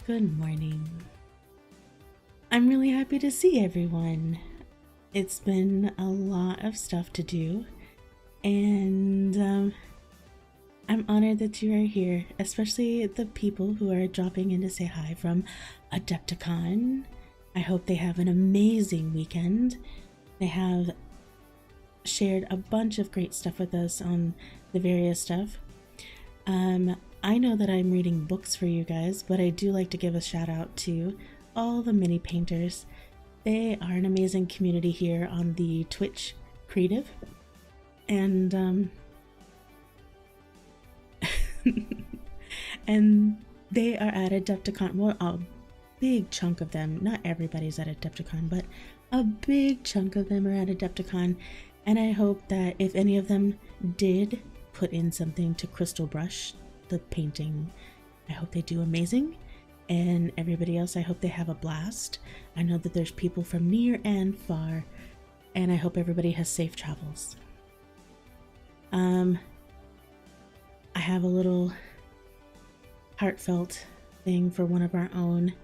Good morning. I'm really happy to see everyone. It's been a lot of stuff to do, and I'm honored that you are here, especially the people who are dropping in to say hi from Adepticon. I hope they have an amazing weekend. They have shared a bunch of great stuff with us on the various stuff. I know that I'm reading books for you guys, but I do like to give a shout out to all the mini painters. They are an amazing community here on the Twitch Creative, and and they are at Adepticon. Well, a big chunk of them, not everybody's at Adepticon, but a big chunk of them are at Adepticon, and I hope that if any of them did put in something to Crystal Brush, the painting, I hope they do amazing. And everybody else, I hope they have a blast. I know that there's people from near and far, and I hope everybody has safe travels. I have a little heartfelt thing for one of our own.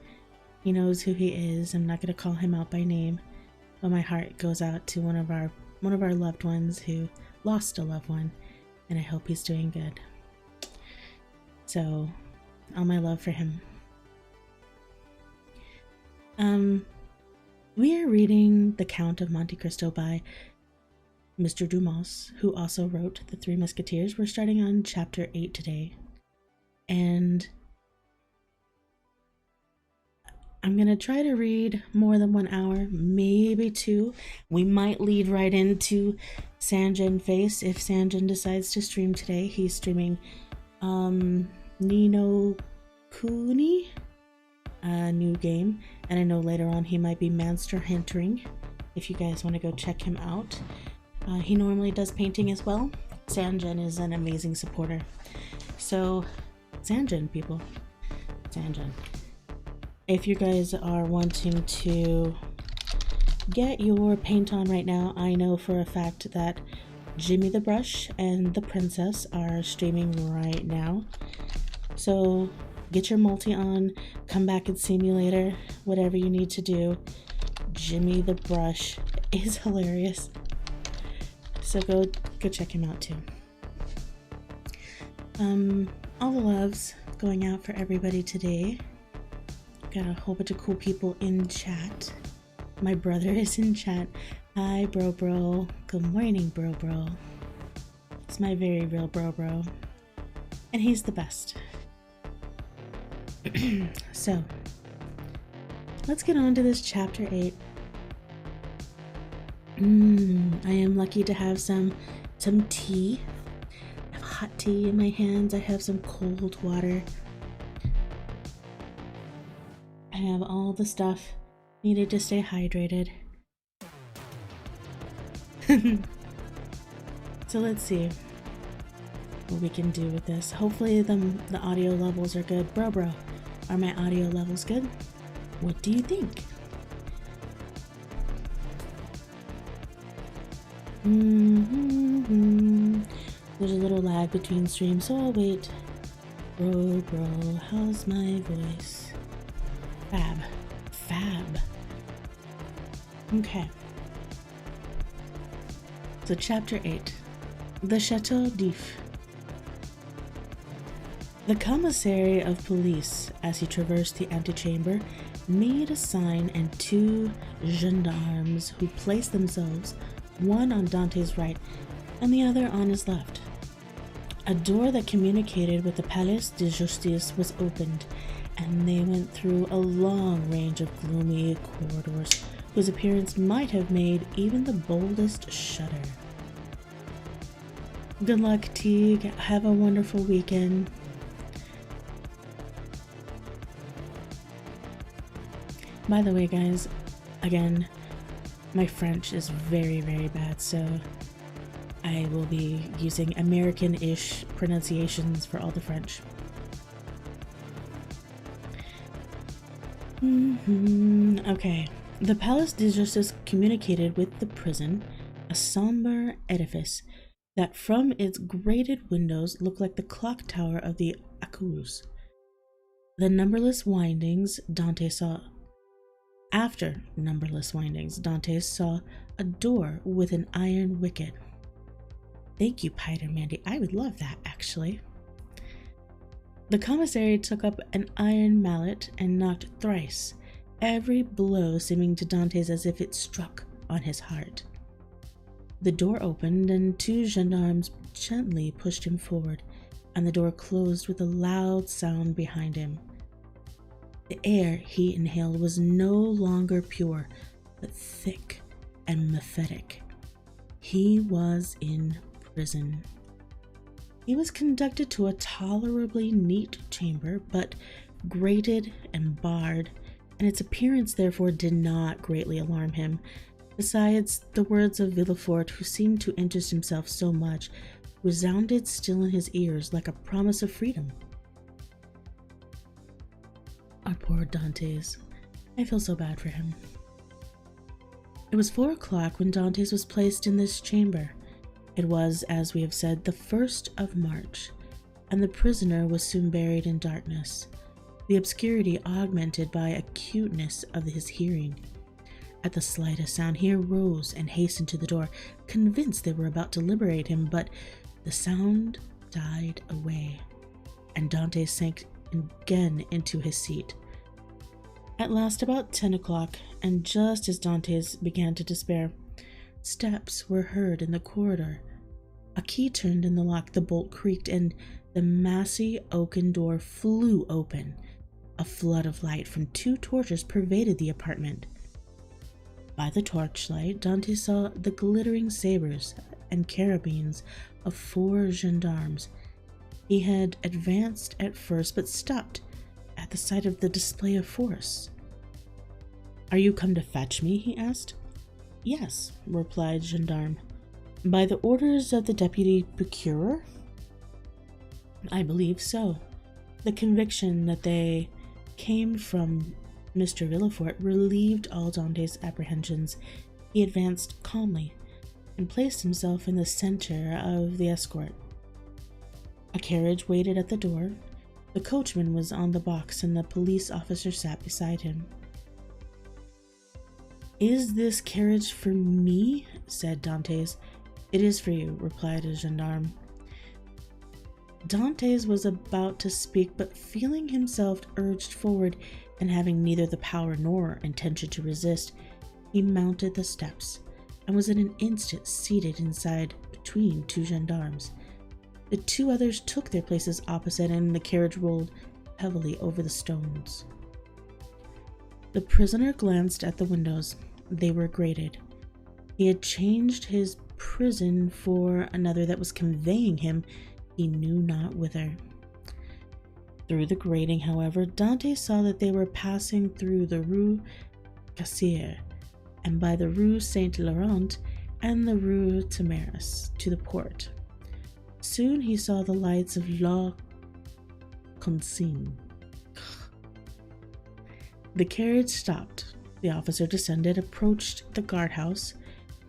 He knows who he is. I'm not going to call him out by name, but my heart goes out to one of our loved ones who lost a loved one, and I hope he's doing good. So, all my love for him. We are reading The Count of Monte Cristo by Mr. Dumas, who also wrote The Three Musketeers. We're starting on chapter 8 today, and I'm gonna try to read more than 1 hour, maybe 2. We might lead right into Sanjin Face if Sanjin decides to stream today. He's streaming Nino Kuni, a new game, and I know later on he might be Monster Huntering if you guys want to go check him out. He normally does painting as well. Sanjin is an amazing supporter. So, Sanjin, people. Sanjin. If you guys are wanting to get your paint on right now, I know for a fact that Jimmy the Brush and the Princess are streaming right now. So get your multi on, come back and see me later, whatever you need to do. Jimmy the Brush is hilarious. So go check him out too. All the loves going out for everybody today. Got a whole bunch of cool people in chat. My brother is in chat. Hi, bro. Good morning, bro. It's my very real bro. And he's the best. So, let's get on to this chapter 8. I am lucky to have some tea. I have hot tea in my hands. I have some cold water. I have all the stuff needed to stay hydrated. So let's see what we can do with this. Hopefully the audio levels are good. Bro, are my audio levels good? What do you think? There's a little lag between streams, so I'll wait. Bro, how's my voice? Fab. Okay. So chapter 8. The Chateau d'If. The commissary of police, as he traversed the antechamber, made a sign, and 2 gendarmes who placed themselves, one on Dante's right and the other on his left. A door that communicated with the Palais de Justice was opened, and they went through a long range of gloomy corridors whose appearance might have made even the boldest shudder. Good luck, Teague. Have a wonderful weekend. By the way, guys, again, my French is very, very bad, so I will be using American-ish pronunciations for all the French. Okay. The Palace de Justice communicated with the prison, a somber edifice that from its grated windows looked like the clock tower of the Accuse. After numberless windings, Dante saw a door with an iron wicket. Thank you, Piter Mandy. I would love that, actually. The commissary took up an iron mallet and knocked thrice, every blow seeming to Dante's as if it struck on his heart. The door opened and 2 gendarmes gently pushed him forward, and the door closed with a loud sound behind him. The air he inhaled was no longer pure, but thick and mephitic. He was in prison. He was conducted to a tolerably neat chamber, but grated and barred, and its appearance therefore did not greatly alarm him. Besides, the words of Villefort, who seemed to interest himself so much, resounded still in his ears like a promise of freedom. Our poor Dantes. I feel so bad for him. It was 4 o'clock when Dantes was placed in this chamber. It was, as we have said, the 1st of March, and the prisoner was soon buried in darkness, the obscurity augmented by acuteness of his hearing. At the slightest sound he arose and hastened to the door, convinced they were about to liberate him, but the sound died away, and Dante sank again into his seat. At last, about 10 o'clock, and just as Dantes began to despair, steps were heard in the corridor. A key turned in the lock, the bolt creaked, and the massy oaken door flew open. A flood of light from 2 torches pervaded the apartment. By the torchlight, Dante saw the glittering sabers and carabines of 4 gendarmes. He had advanced at first, but stopped at the sight of the display of force. "Are you come to fetch me?" he asked. "Yes," replied gendarme. "By the orders of the deputy procureur?" "I believe so." The conviction that they came from Mr. Villefort relieved all Dante's apprehensions. He advanced calmly and placed himself in the center of the escort. A carriage waited at the door. The coachman was on the box, and the police officer sat beside him. "Is this carriage for me?" said Dantes. "It is for you," replied a gendarme. Dantes was about to speak, but feeling himself urged forward, and having neither the power nor intention to resist, he mounted the steps, and was in an instant seated inside between 2 gendarmes. The 2 others took their places opposite, and the carriage rolled heavily over the stones. The prisoner glanced at the windows. They were grated. He had changed his prison for another that was conveying him he knew not whither. Through the grating, however, Dante saw that they were passing through the Rue Cassier, and by the Rue Saint-Laurent and the Rue Tamaris to the port. Soon he saw the lights of La Consigne. The carriage stopped. The officer descended, approached the guardhouse.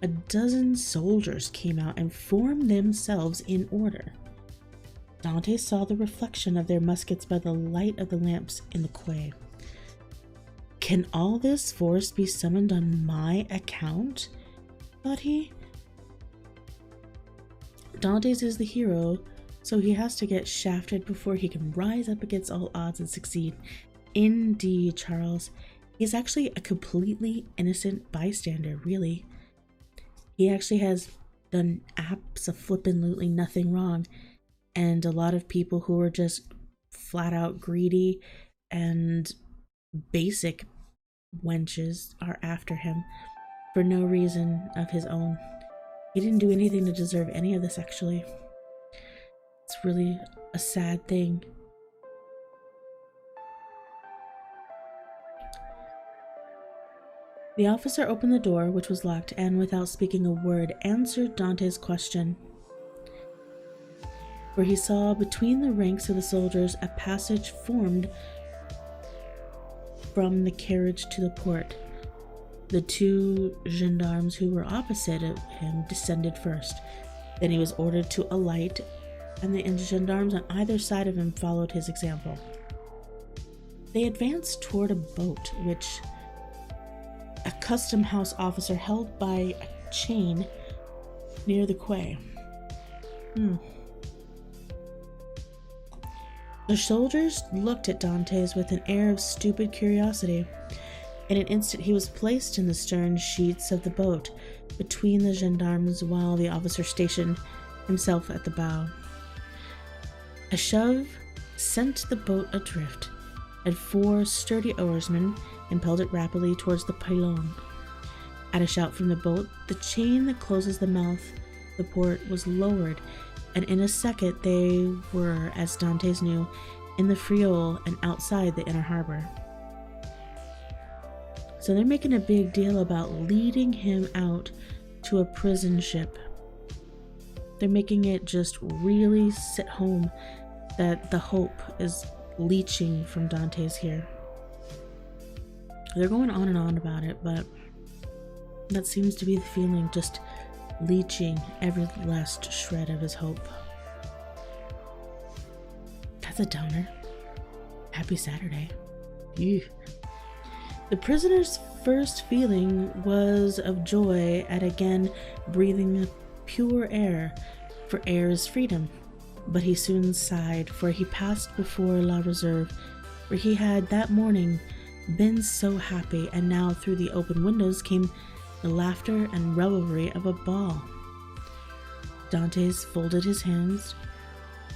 A dozen soldiers came out and formed themselves in order. Dante saw the reflection of their muskets by the light of the lamps in the quay. "Can all this force be summoned on my account?" thought he. Dantes is the hero, so he has to get shafted before he can rise up against all odds and succeed. Indeed, Charles, he's actually a completely innocent bystander, really. He actually has done abso-flippin-lutely nothing wrong, and a lot of people who are just flat out greedy and basic wenches are after him for no reason of his own. He didn't do anything to deserve any of this, actually. It's really a sad thing. The officer opened the door, which was locked, and without speaking a word, answered Dante's question. For he saw between the ranks of the soldiers a passage formed from the carriage to the port. The 2 gendarmes who were opposite of him descended first. Then he was ordered to alight, and the gendarmes on either side of him followed his example. They advanced toward a boat, which a custom house officer held by a chain near the quay. The soldiers looked at Dantes with an air of stupid curiosity. In an instant, he was placed in the stern sheets of the boat between the gendarmes while the officer stationed himself at the bow. A shove sent the boat adrift, and 4 sturdy oarsmen impelled it rapidly towards the pylon. At a shout from the boat, the chain that closes the mouth of the port was lowered, and in a second they were, as Dantes knew, in the Friole and outside the inner harbor. So they're making a big deal about leading him out to a prison ship. They're making it just really sit home that the hope is leeching from Dantes here. They're going on and on about it, but that seems to be the feeling, just leeching every last shred of his hope. That's a downer. Happy Saturday. Ew. The prisoner's first feeling was of joy at again breathing pure air, for air is freedom. But he soon sighed, for he passed before La Reserve, where he had that morning been so happy, and now through the open windows came the laughter and revelry of a ball. Dantes folded his hands,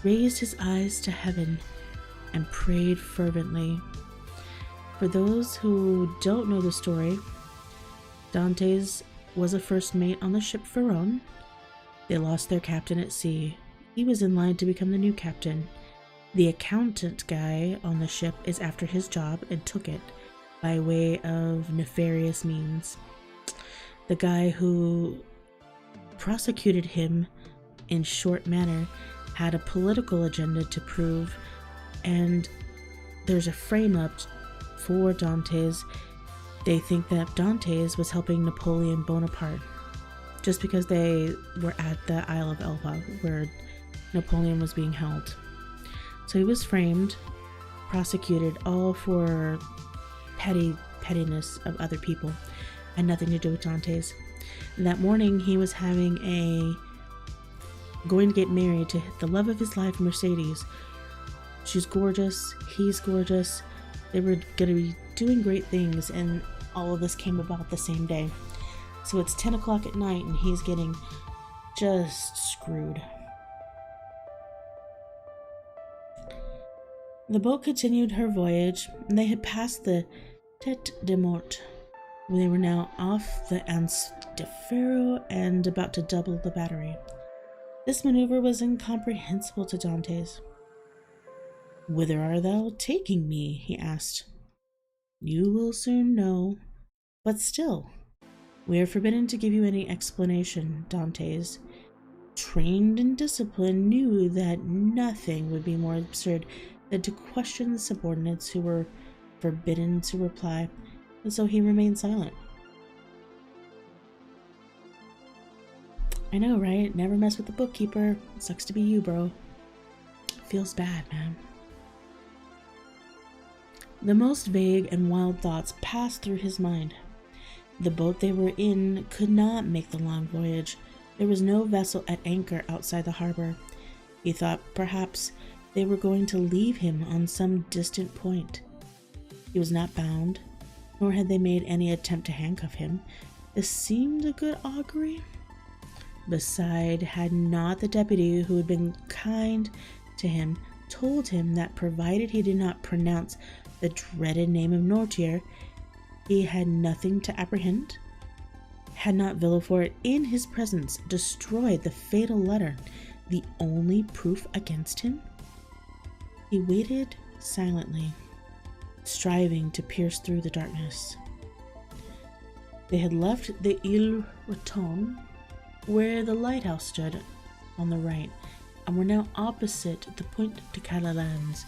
raised his eyes to heaven, and prayed fervently. For those who don't know the story, Dantes was a first mate on the ship Pharaon. They lost their captain at sea. He was in line to become the new captain. The accountant guy on the ship is after his job and took it by way of nefarious means. The guy who prosecuted him in short manner had a political agenda to prove, and there's a frame-up for Dantes. They think that Dantes was helping Napoleon Bonaparte just because they were at the Isle of Elba where Napoleon was being held. So he was framed, prosecuted, all for pettiness of other people, and nothing to do with Dantes. And that morning he was going to get married to the love of his life, Mercedes. She's gorgeous, he's gorgeous. They were going to be doing great things, and all of this came about the same day. So it's 10 o'clock at night and he's getting just screwed. The boat continued her voyage, and they had passed the Tête de Mort. They were now off the Anse de Ferro and about to double the battery. This maneuver was incomprehensible to Dantes. "Whither art thou taking me?" he asked. "You will soon know. But still, we are forbidden to give you any explanation." Dantes, trained in discipline, knew that nothing would be more absurd than to question the subordinates who were forbidden to reply, and so he remained silent. I know, right? Never mess with the bookkeeper. It sucks to be you, bro. Feels bad, man. The most vague and wild thoughts passed through his mind. The boat they were in could not make the long voyage. There was no vessel at anchor outside the harbor. He thought perhaps they were going to leave him on some distant point. He was not bound, nor had they made any attempt to handcuff him. This seemed a good augury. Beside, had not the deputy, who had been kind to him, told him that provided he did not pronounce the dreaded name of Noirtier, he had nothing to apprehend? Had not Villefort, in his presence, destroyed the fatal letter, the only proof against him? He waited silently, striving to pierce through the darkness. They had left the Ile Raton, where the lighthouse stood on the right, and were now opposite the Point de Catalans.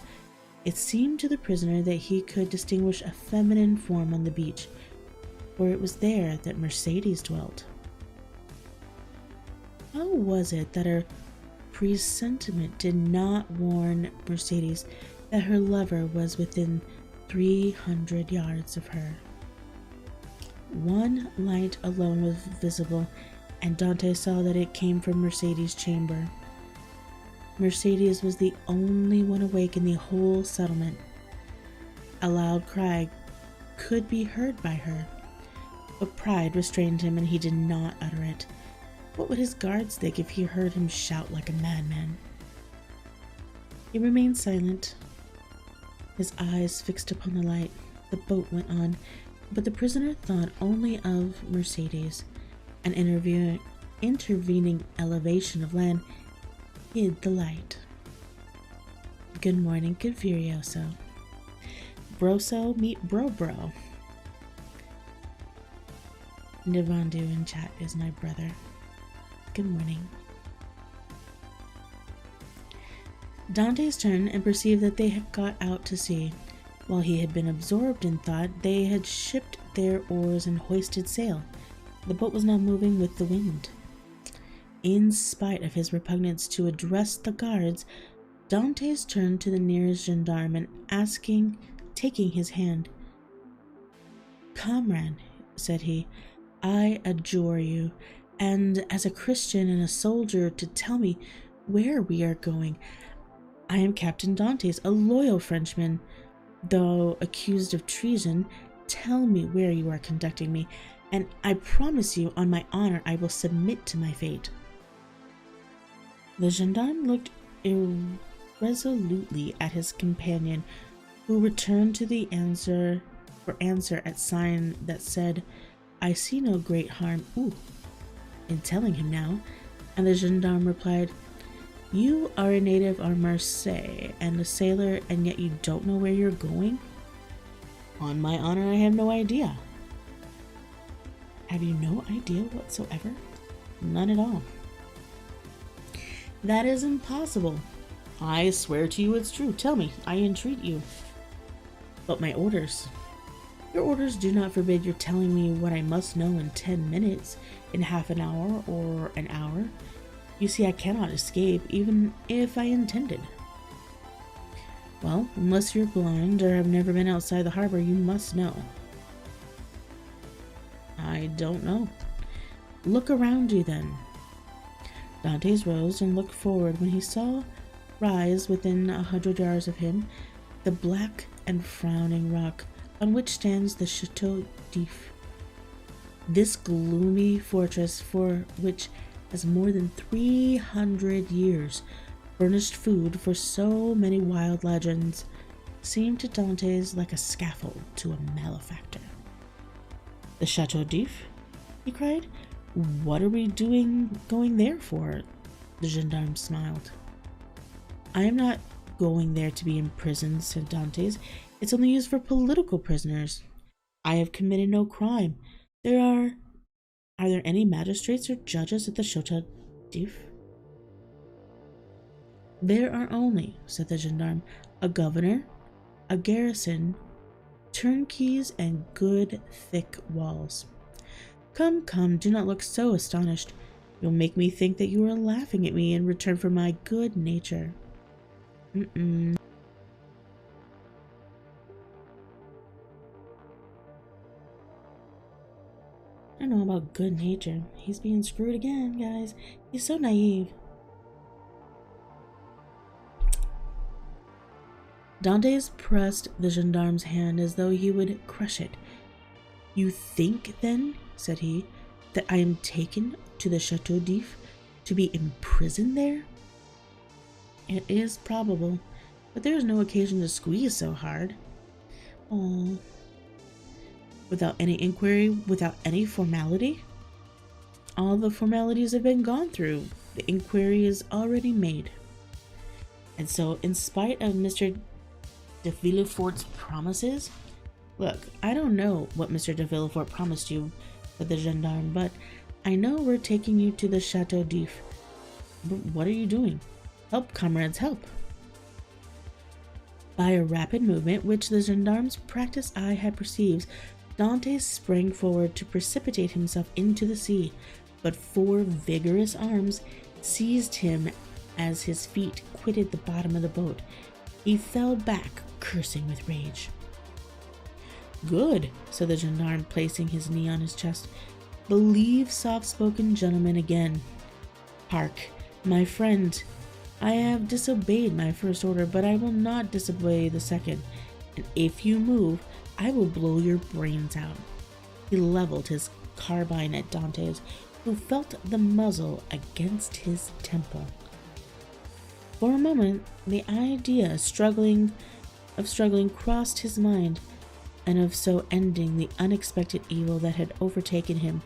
It seemed to the prisoner that he could distinguish a feminine form on the beach, for it was there that Mercedes dwelt. How was it that her presentiment did not warn Mercedes that her lover was within 300 yards of her. One light alone was visible, and Dante saw that it came from Mercedes' chamber. Mercedes was the only one awake in the whole settlement. A loud cry could be heard by her, but pride restrained him and he did not utter it. What would his guards think if he heard him shout like a madman? He remained silent, his eyes fixed upon the light. The boat went on, but the prisoner thought only of Mercedes. An intervening elevation of land hid the light. Good morning, Confurioso. Broso meet bro. Nivandu in chat is my brother. Good morning. Dante's turned and perceived that they had got out to sea. While he had been absorbed in thought, they had shipped their oars and hoisted sail. The boat was now moving with the wind. In spite of his repugnance to address the guards, Dantes turned to the nearest gendarme and taking his hand. "Comrade," said he, "I adjure you, and as a Christian and a soldier, to tell me where we are going. I am Captain Dantes, a loyal Frenchman. Though accused of treason, tell me where you are conducting me, and I promise you on my honor I will submit to my fate." The gendarme looked irresolutely at his companion, who returned to the answer at sign that said, "I see no great harm in telling him now," and the gendarme replied, "You are a native of Marseille and a sailor, and yet you don't know where you're going?" "On my honor, I have no idea." "Have you no idea whatsoever?" "None at all." "That is impossible." "I swear to you it's true. Tell me, I entreat you." "But my orders." "Your orders do not forbid your telling me what I must know in 10 minutes, in half an hour, or an hour. You see, I cannot escape, even if I intended." "Well, unless you're blind or have never been outside the harbor, you must know." "I don't know." "Look around you, then." Dantes rose and looked forward when he saw rise within 100 yards of him the black and frowning rock on which stands the Chateau d'If. This gloomy fortress, for which has more than 300 years furnished food for so many wild legends, seemed to Dantes like a scaffold to a malefactor. "The Chateau d'If?" he cried. "What are we going there for?" The gendarme smiled. "I am not going there to be imprisoned," said Dantes. "It's only used for political prisoners. I have committed no crime. Are there any magistrates or judges at the Chateau d'If?" "There are only," said the gendarme, "a governor, a garrison, turnkeys, and good thick walls." Come, do not look so astonished. You'll make me think that you are laughing at me in return for my good nature." I don't know about good nature. He's being screwed again, guys. He's so naive. Dantes pressed the gendarme's hand as though he would crush it. "You think, then," said he, "that I am taken to the Chateau d'If to be imprisoned there?" "It is probable, but there is no occasion to squeeze so hard." "Oh, without any inquiry, without any formality?" "All the formalities have been gone through. The inquiry is already made." "And so, in spite of Mr. de Villefort's promises?" "Look, I don't know what Mr. de Villefort promised you," said the gendarme, "but I know we're taking you to the Chateau d'If." "But what are you doing?" "Help, comrades, help." By a rapid movement, which the gendarme's practiced eye had perceived, Dantes sprang forward to precipitate himself into the sea, but 4 vigorous arms seized him as his feet quitted the bottom of the boat. He fell back, cursing with rage. Good, said the gendarme, placing his knee on his chest. Believe soft-spoken gentleman again. Hark, my friend, I have disobeyed my first order, but I will not disobey the second, and if you move, I will blow your brains out. He leveled his carbine at Dantes, who felt the muzzle against his temple. For a moment, the idea of struggling crossed his mind, and of so ending the unexpected evil that had overtaken him.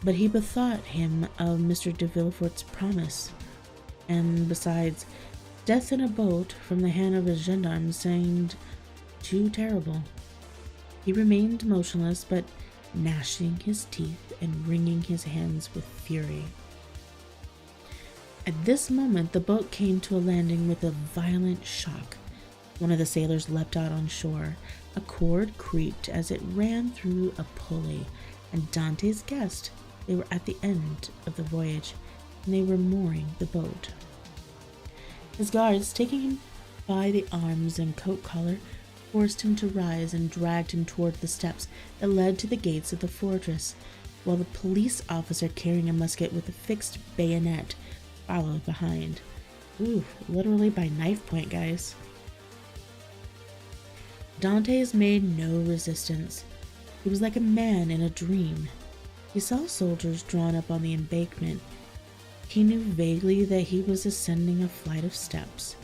But he bethought him of Mr. de Villefort's promise, and besides, death in a boat from the hand of a gendarme seemed too terrible. He remained motionless, but gnashing his teeth and wringing his hands with fury. At this moment, the boat came to a landing with a violent shock. One of the sailors leapt out on shore. A cord creaked as it ran through a pulley, and Dantes guessed they were at the end of the voyage, and they were mooring the boat. His guards, taking him by the arms and coat collar, forced him to rise and dragged him toward the steps that led to the gates of the fortress, while the police officer carrying a musket with a fixed bayonet followed behind. Ooh, literally by knife point, guys. Dantes made no resistance. He was like a man in a dream. He saw soldiers drawn up on the embankment. He knew vaguely that he was ascending a flight of steps.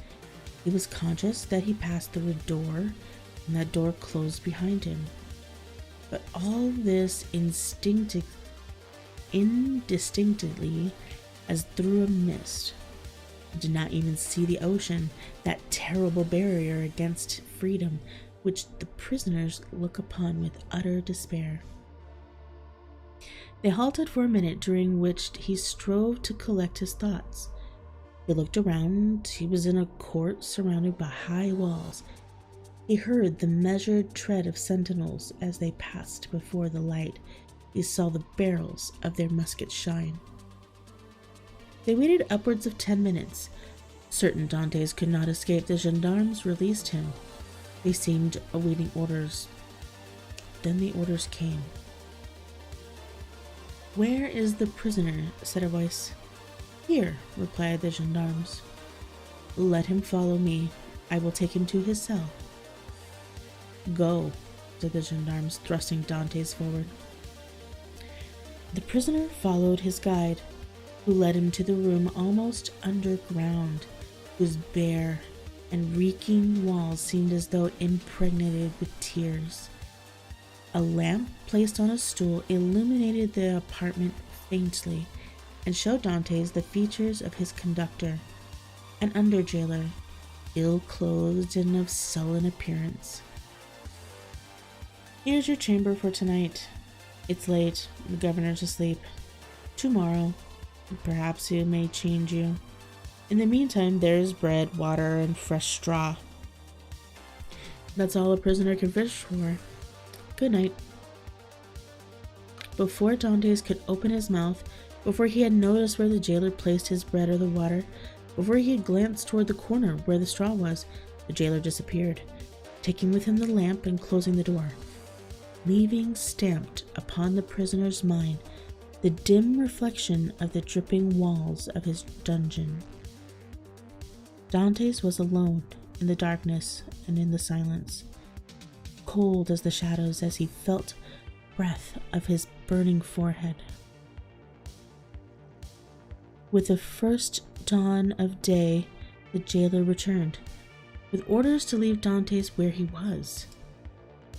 He was conscious that he passed through a door, and that door closed behind him. But all this indistinctly as through a mist. He did not even see the ocean, that terrible barrier against freedom, which the prisoners look upon with utter despair. They halted for a minute, during which he strove to collect his thoughts. He looked around. He was in a court surrounded by high walls. He heard the measured tread of sentinels as they passed before the light. He saw the barrels of their muskets shine. They waited upwards of 10 minutes. Certain Dantes could not escape, the gendarmes released him. They seemed awaiting orders. Then the orders came. "Where is the prisoner?" said a voice. "Here," replied the gendarmes. "Let him follow me. I will take him to his cell." "Go," said the gendarmes, thrusting Dantes forward. The prisoner followed his guide, who led him to the room almost underground, whose bare and reeking walls seemed as though impregnated with tears. A lamp placed on a stool illuminated the apartment faintly and showed Dantes the features of his conductor, an under-jailer, ill-clothed and of sullen appearance. "Here's your chamber for tonight. It's late, the governor's asleep. Tomorrow, perhaps he may change you. In the meantime, there's bread, water, and fresh straw. That's all a prisoner can wish for. Good night." Before Dantes could open his mouth, before he had noticed where the jailer placed his bread or the water, before he had glanced toward the corner where the straw was, the jailer disappeared, taking with him the lamp and closing the door, leaving stamped upon the prisoner's mind the dim reflection of the dripping walls of his dungeon. Dantes was alone in the darkness and in the silence, cold as the shadows as he felt breath of his burning forehead. With the first dawn of day, the jailer returned, with orders to leave Dantes where he was.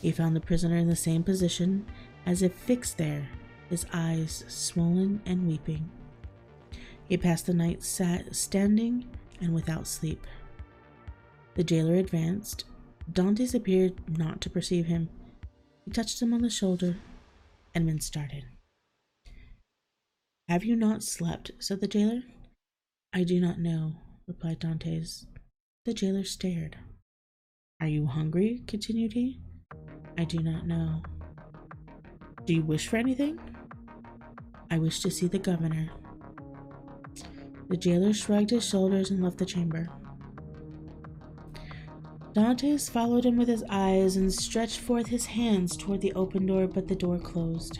He found the prisoner in the same position, as if fixed there, his eyes swollen and weeping. He passed the night standing and without sleep. The jailer advanced. Dantes appeared not to perceive him. He touched him on the shoulder. Edmund started. "Have you not slept?" said the jailer. "I do not know," replied Dantes. The jailer stared. "Are you hungry?" continued he. "I do not know." "Do you wish for anything?" "I wish to see the governor." The jailer shrugged his shoulders and left the chamber. Dantes followed him with his eyes and stretched forth his hands toward the open door, but the door closed.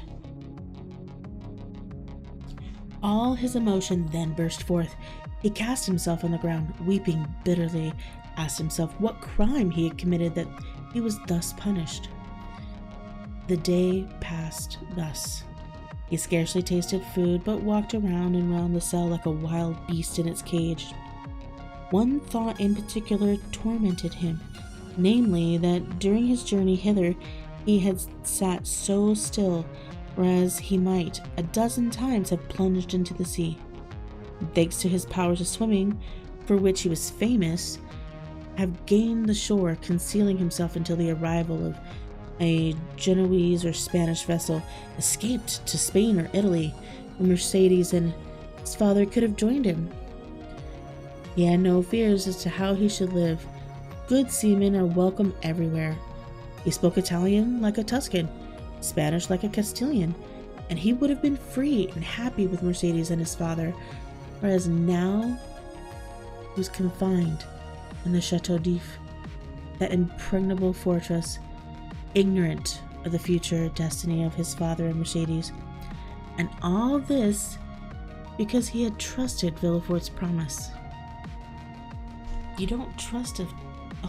All his emotion then burst forth. He cast himself on the ground, weeping bitterly, asked himself what crime he had committed that he was thus punished. The day passed thus. He scarcely tasted food, but walked around and round the cell like a wild beast in its cage. One thought in particular tormented him, namely that during his journey hither he had sat so still, whereas he might a dozen times have plunged into the sea. Thanks to his powers of swimming, for which he was famous, have gained the shore, concealing himself until the arrival of a Genoese or Spanish vessel, escaped to Spain or Italy, where Mercedes and his father could have joined him. He had no fears as to how he should live. Good seamen are welcome everywhere. He spoke Italian like a Tuscan, Spanish like a Castilian, and he would have been free and happy with Mercedes and his father, whereas now he was confined in the Chateau d'If, that impregnable fortress, ignorant of the future destiny of his father and Mercedes. And all this because he had trusted Villefort's promise. You don't trust a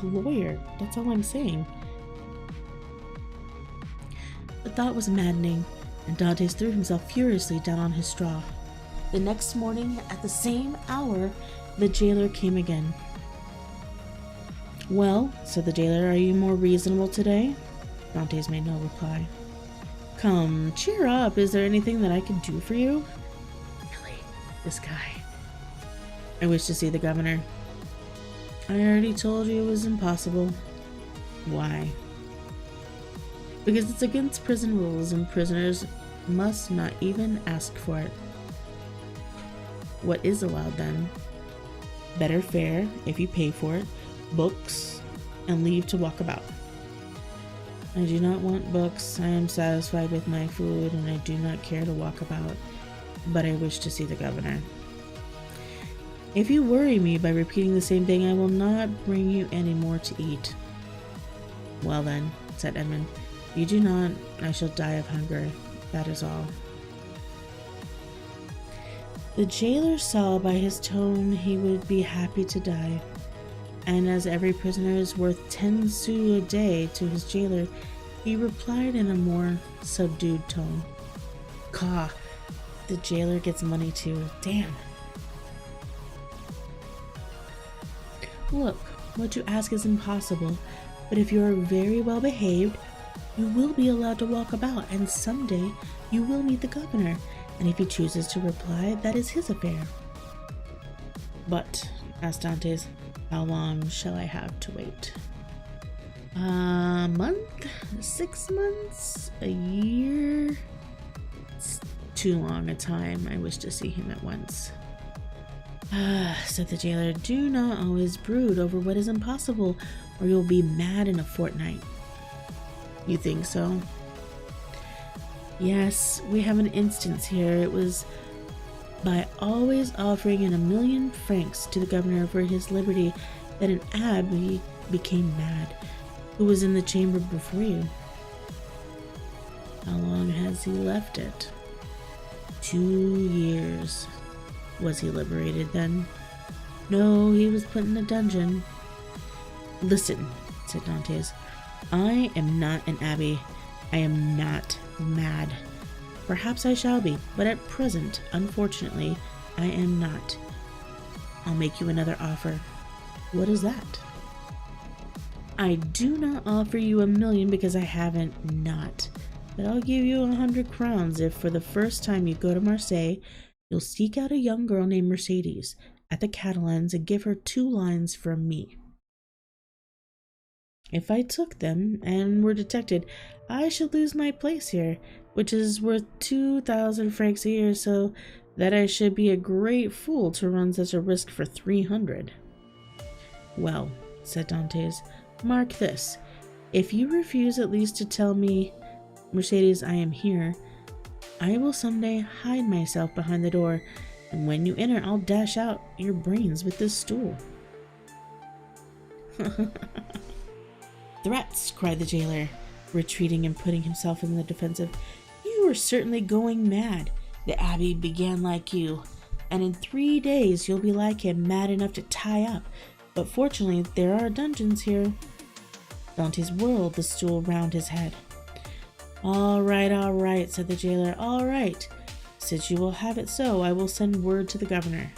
lawyer, that's all I'm saying. The thought was maddening, and Dantes threw himself furiously down on his straw. The next morning, at the same hour, the jailer came again. "Well," said the jailer, "are you more reasonable today?" Dantes made no reply. "Come, cheer up. Is there anything that I can do for you?" Really? This guy. "I wish to see the governor." "I already told you it was impossible." "Why?" "Because it's against prison rules and prisoners must not even ask for it." "What is allowed then?" "Better fare, if you pay for it, books, and leave to walk about." "I do not want books. I am satisfied with my food, and I do not care to walk about, but I wish to see the governor." "If you worry me by repeating the same thing, I will not bring you any more to eat." "Well then," said Edmund, "if you do not, I shall die of hunger. That is all." The jailer saw by his tone he would be happy to die, and as every prisoner is worth 10 sous a day to his jailer, he replied in a more subdued tone. "Caw, the jailer gets money too. Damn." "Look, what you ask is impossible, but if you are very well behaved, you will be allowed to walk about, and someday you will meet the governor, and if he chooses to reply, that is his affair." "But," asked Dantes, "how long shall I have to wait?" "A month? 6 months? A year?" "It's too long a time. I wish to see him at once." "Ah," said the jailer, "do not always brood over what is impossible, or you'll be mad in a fortnight." "You think so?" "Yes, we have an instance here. It was by always offering in 1,000,000 francs to the governor for his liberty that an abbé became mad, who was in the chamber before you." "How long has he left it?" 2 years. "Was he liberated then?" "No, he was put in a dungeon." "Listen," said Dantes, "I am not an abbé. I am not mad. Perhaps I shall be, but at present, unfortunately, I am not. I'll make you another offer." "What is that?" "I do not offer you 1,000,000 because I haven't not, but I'll give you 100 crowns if for the first time you go to Marseille, you'll seek out a young girl named Mercedes at the Catalans and give her 2 lines from me. If I took them and were detected, I should lose my place here, which is worth 2,000 francs a year, so that I should be a great fool to run such a risk for 300. "Well," said Dantes, "mark this. If you refuse at least to tell me, 'Mercedes, I am here,' I will someday hide myself behind the door, and when you enter, I'll dash out your brains with this stool." "Threats!" cried the jailer, retreating and putting himself in the defensive. "You are certainly going mad. The abbey began like you, and in 3 days you'll be like him, mad enough to tie up. But fortunately, there are dungeons here." Dantes whirled the stool round his head. All right, said the jailer. "All right. Since you will have it so, I will send word to the governor."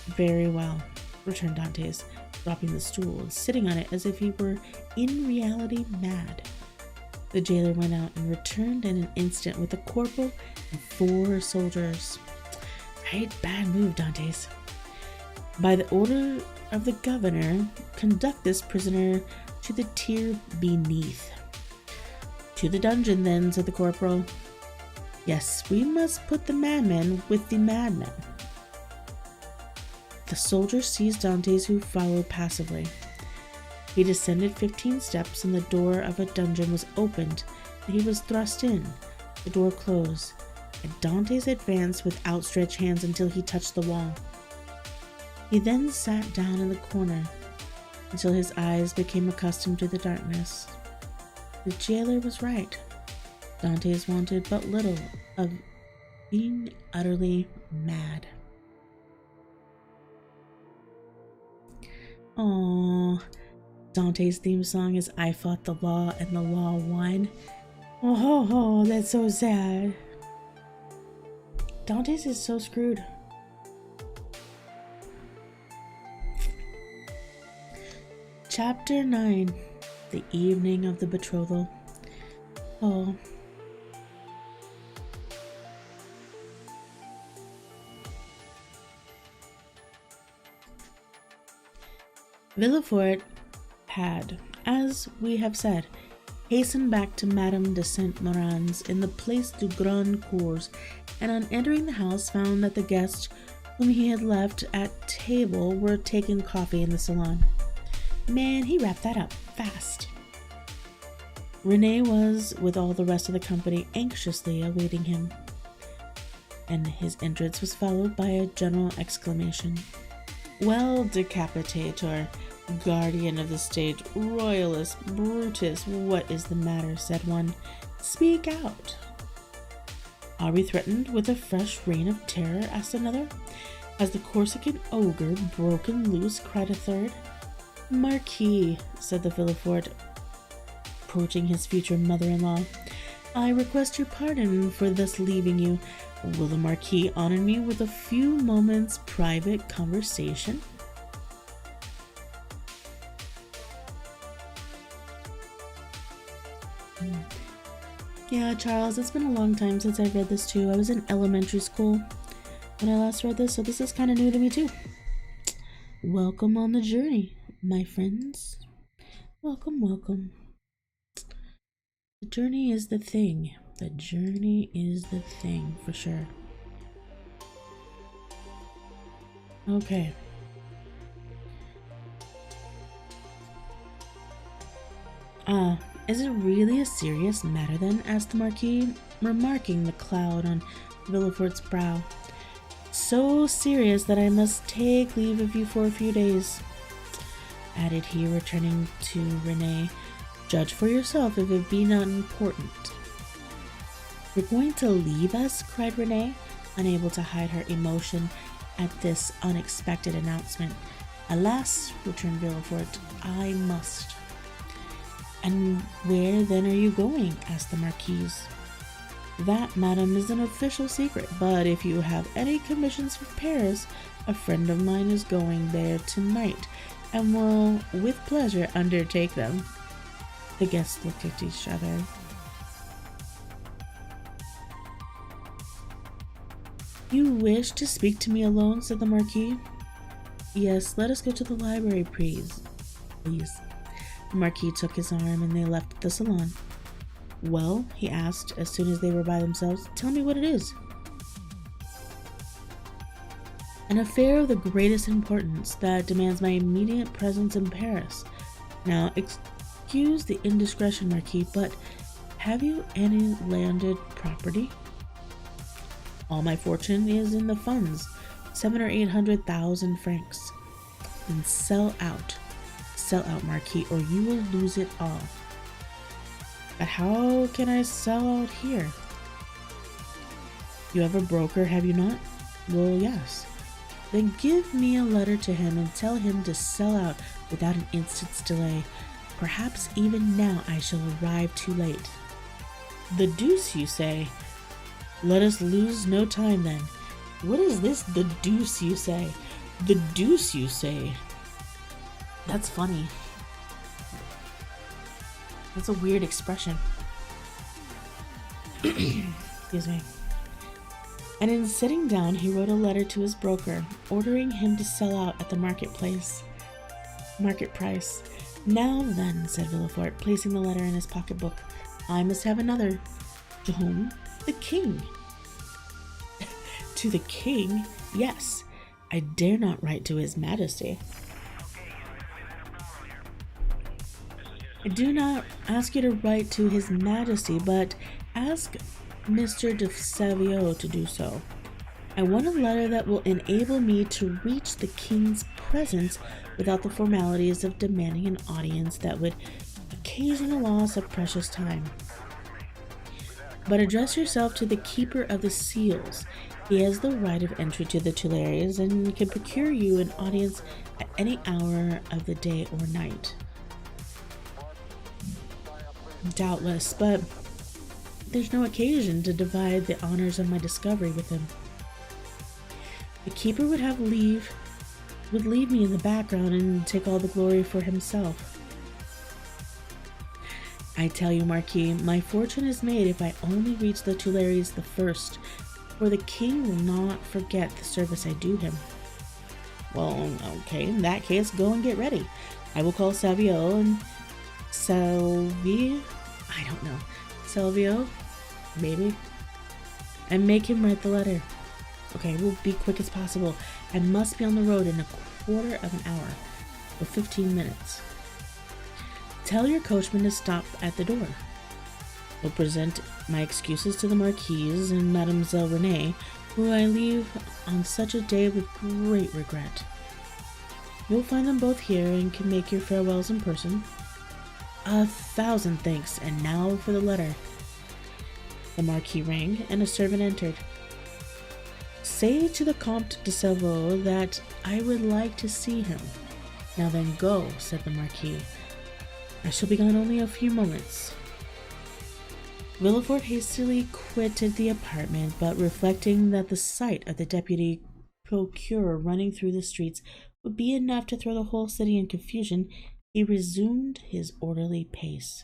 "Very well," returned Dantes, dropping the stool and sitting on it as if he were in reality mad. The jailer went out and returned in an instant with a corporal and 4 soldiers. Right? Bad move, Dantes. "By the order of the governor, conduct this prisoner to the tier beneath." "To the dungeon, then," said the corporal. "Yes, we must put the madman with the madman." The soldier seized Dantes, who followed passively. He descended 15 steps, and the door of a dungeon was opened, and he was thrust in. The door closed, and Dantes advanced with outstretched hands until he touched the wall. He then sat down in the corner until his eyes became accustomed to the darkness. The jailer was right. Dantes wanted but little of being utterly mad. Aww. Dante's theme song is "I fought the law and the law won." Oh, that's so sad. Dantes is so screwed. Chapter 9. The evening of the betrothal. Oh. Villefort had, as we have said, hastened back to Madame de Saint-Méran's in the Place du Grand Cours, and on entering the house found that the guests whom he had left at table were taking coffee in the salon. Man, he wrapped that up fast. Renee was, with all the rest of the company, anxiously awaiting him, and his entrance was followed by a general exclamation. "Well, decapitator, guardian of the state, royalist, Brutus, what is the matter?" said one. "Speak out." "Are we threatened with a fresh reign of terror?" asked another. "Has the Corsican ogre broken loose?" cried a third. "Marquis," said the Villefort, approaching his future mother-in-law, "I request your pardon for thus leaving you. Will the Marquis honor me with a few moments' private conversation?" Yeah, Charles, it's been a long time since I've read this too. I was in elementary school when I last read this, so this is kind of new to me too. Welcome on the journey, my friends. Welcome, welcome. The journey is the thing. The journey is the thing, for sure. Okay. Is it really a serious matter then? Asked the Marquis, remarking the cloud on Villefort's brow. "So serious that I must take leave of you for a few days," added he, returning to Renee. "Judge for yourself if it be not important." "You're going to leave us?" cried Renee, unable to hide her emotion at this unexpected announcement. "Alas," returned Villefort, "I must." "And where then are you going?" asked the Marquise. "That, madam, is an official secret, but if you have any commissions for Paris, a friend of mine is going there tonight and will with pleasure undertake them." The guests looked at each other. "You wish to speak to me alone?" said the Marquis. "Yes, let us go to the library, please." The Marquis took his arm and they left the salon. "Well," he asked as soon as they were by themselves, "tell me what it is." "An affair of the greatest importance that demands my immediate presence in Paris. Now, excuse the indiscretion, Marquis, but have you any landed property?" "All my fortune is in the funds, 700,000 or 800,000 francs." "Then sell out. sell out, Marquis, or you will lose it all. But how can I sell out here? You have a broker, have you not? Well, yes. Then give me a letter to him and tell him to sell out without an instant's delay. Perhaps even now I shall arrive too late. The deuce, you say? Let us lose no time then. What is this, the deuce, you say? The deuce, you say? That's funny. That's a weird expression. Excuse me. And in sitting down, he wrote a letter to his broker, ordering him to sell out at the market price. Now then, said Villefort, placing the letter in his pocketbook, I must have another. To whom? The king. To the king? Yes. I dare not write to his majesty. I do not ask you to write to his majesty, but ask Mr. de Savio to do so. I want a letter that will enable me to reach the king's presence without the formalities of demanding an audience that would occasion the loss of precious time. But address yourself to the keeper of the seals. He has the right of entry to the Tuileries and can procure you an audience at any hour of the day or night. Doubtless, but there's no occasion to divide the honors of my discovery with him. The keeper would leave me in the background and take all the glory for himself. I tell you, Marquis, my fortune is made if I only reach the Tuileries the first, for the king will not forget the service I do him. Well, okay, in that case, go and get ready. I will call Savio and Salvio, maybe, and make him write the letter. Okay, we'll be quick as possible. I must be on the road in a quarter of an hour, or 15 minutes. Tell your coachman to stop at the door. Will present my excuses to the Marquise and Mademoiselle Renee, who I leave on such a day with great regret. You'll find them both here and can make your farewells in person. 1,000 thanks, and now for the letter. The Marquis rang, and a servant entered. Say to the Comte de Salvo that I would like to see him. Now then, go, said the Marquis. I shall be gone only a few moments. Villefort hastily quitted the apartment, but reflecting that the sight of the deputy procureur running through the streets would be enough to throw the whole city in confusion, he resumed his orderly pace.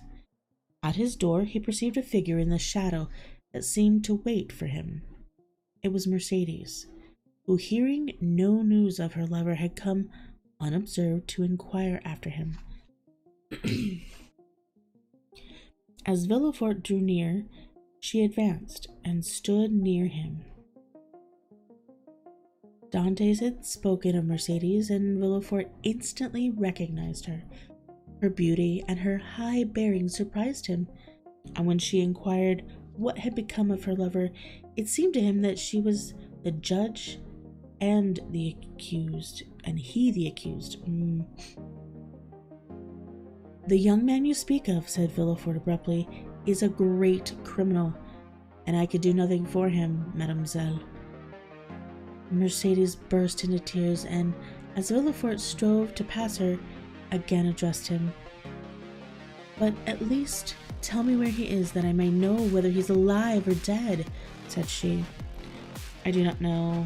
At his door he perceived a figure in the shadow that seemed to wait for him. It was Mercedes, who, hearing no news of her lover, had come unobserved to inquire after him. As Villefort drew near, she advanced and stood near him. Dantes had spoken of Mercedes, and Villefort instantly recognized her. Her beauty and her high bearing surprised him, and when she inquired what had become of her lover, it seemed to him that she was the judge and the accused, and he the accused. The young man you speak of, said Villefort abruptly, is a great criminal, and I could do nothing for him, mademoiselle. Mercedes burst into tears, and as Villefort strove to pass her, again addressed him. But at least tell me where he is, that I may know whether he's alive or dead, said she. I do not know.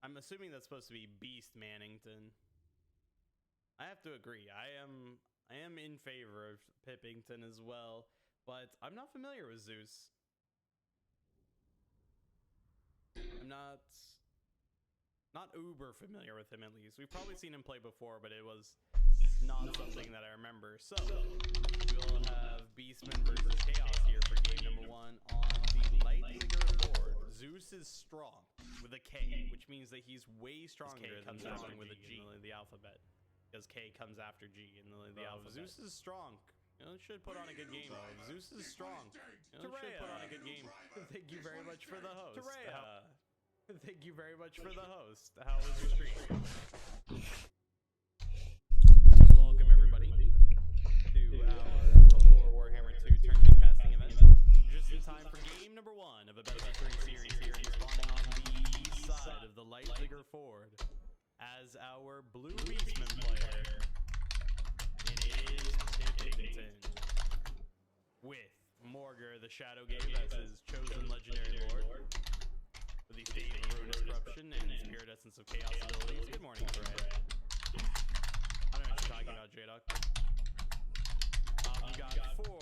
I'm assuming that's supposed to be Beast Mannington. I have to agree. I am in favor of Pippington as well, but I'm not familiar with Zeus. I'm not uber familiar with him, at least. We've probably seen him play before, but it was not something that I remember. So we'll have Beastman versus Chaos here for game number 1 on the Light Figure board. Zeus is strong with a K, which means that he's way stronger than strong with a G in the alphabet, because K comes after G in the alphabet. Zeus is strong. You know, should put on a good game. Zeus is strong. You know, should put on a good game. Thank you very much for the host. Thank you very much for the host. How was your stream? Welcome everybody to our Total War Warhammer 2 tournament casting event. Just in time for game number 1 of a best of 3 series here, and spawning on the east side of the Light Figure Ford as our blue Beastman player. It is Pippington with Morgar the Shadow Game as his chosen legendary lord, with the Fate of Ruinous Corruption and Spirit Essence of Chaos abilities. Good morning, Fred. I don't know what you're talking about, J-Dog. We've got 4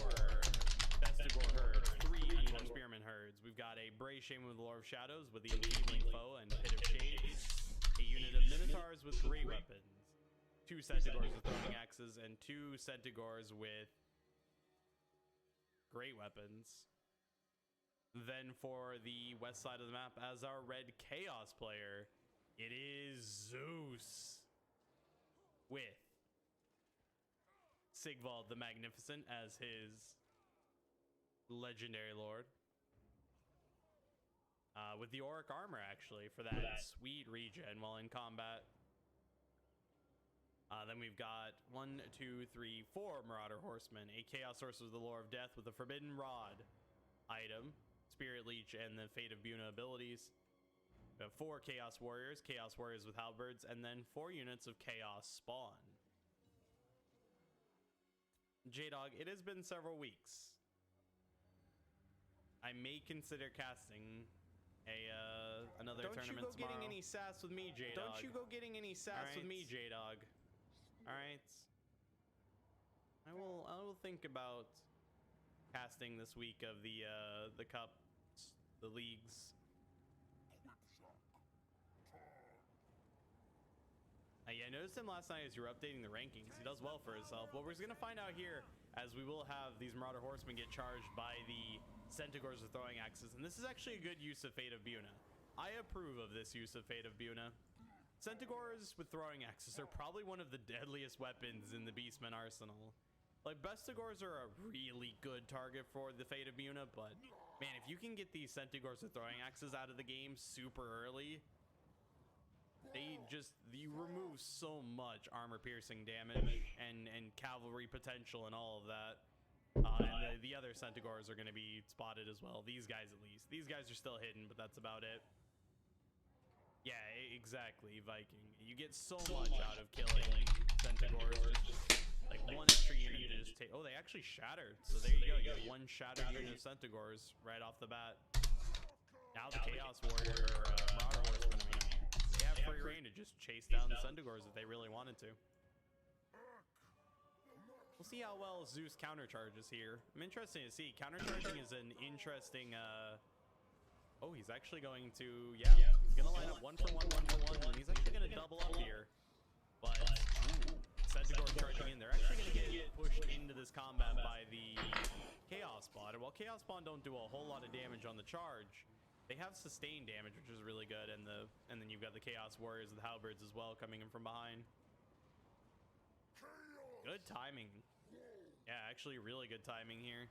Vestigor herds, 3 Unwell Spearman herds. We've got a Bray Shaman with the Lore of Shadows with the Enfeebling Foe and Pit of Shades, a unit of Minotaurs with great weapons, 2 Centaurs with throwing axes, and 2 Centaurs with great weapons. Then for the west side of the map, as our red Chaos player, it is Zeus with Sigvald the Magnificent as his legendary lord, with the Auric armor actually for that sweet regen while in combat. Then we've got 1, 2, 3, 4 Marauder Horsemen, a Chaos Source with the Lore of Death with the Forbidden Rod item, Spirit Leech, and the Fate of Buna abilities. We have 4 Chaos Warriors with halberds, and then 4 units of Chaos Spawn. J-Dog, it has been several weeks. I may consider casting another tournament tomorrow. Don't you go getting any sass with me, J-Dog. Don't you go getting any sass with me, J-Dog. All right. I will think about casting this week of the cups, the leagues. Yeah, I noticed him last night as you were updating the rankings. He does well for himself. What we're going to find out here, as we will have these Marauder Horsemen get charged by the Centaurs with throwing axes, and this is actually a good use of Fate of Buna. I approve of this use of Fate of Buna. Centaurs with throwing axes are probably one of the deadliest weapons in the Beastman arsenal. Like, Bestigors are a really good target for the Fate of Buna, but man, if you can get these Centaurs with throwing axes out of the game super early, you remove so much armor piercing damage and cavalry potential and all of that. And the other Centaurs are going to be spotted as well. These guys, at least. These guys are still hidden, but that's about it. Yeah, exactly, Viking. You get so much out of killing Centaurs. Just like 1 extra unit to just take. Oh, they actually shattered. So there you go. You get 1 shattered unit of Centaurs right off the bat. Now the Chaos Warrior or Marauder Horseman, they have free reign to just chase down the Centaurs if they really wanted to. We'll see how well Zeus countercharges here. I'm interested to see. Countercharging is an interesting. Oh, he's actually going to. Yeah, he's gonna line up 1 for 1, 1 for 1, and he's actually gonna double up here. But Centaurs charging in. They're actually gonna get pushed into this combat by the Chaos Spawn. And while Chaos Spawn don't do a whole lot of damage on the charge, they have sustained damage, which is really good. And then you've got the Chaos Warriors with halberds as well coming in from behind. Good timing. Yeah, actually really good timing here.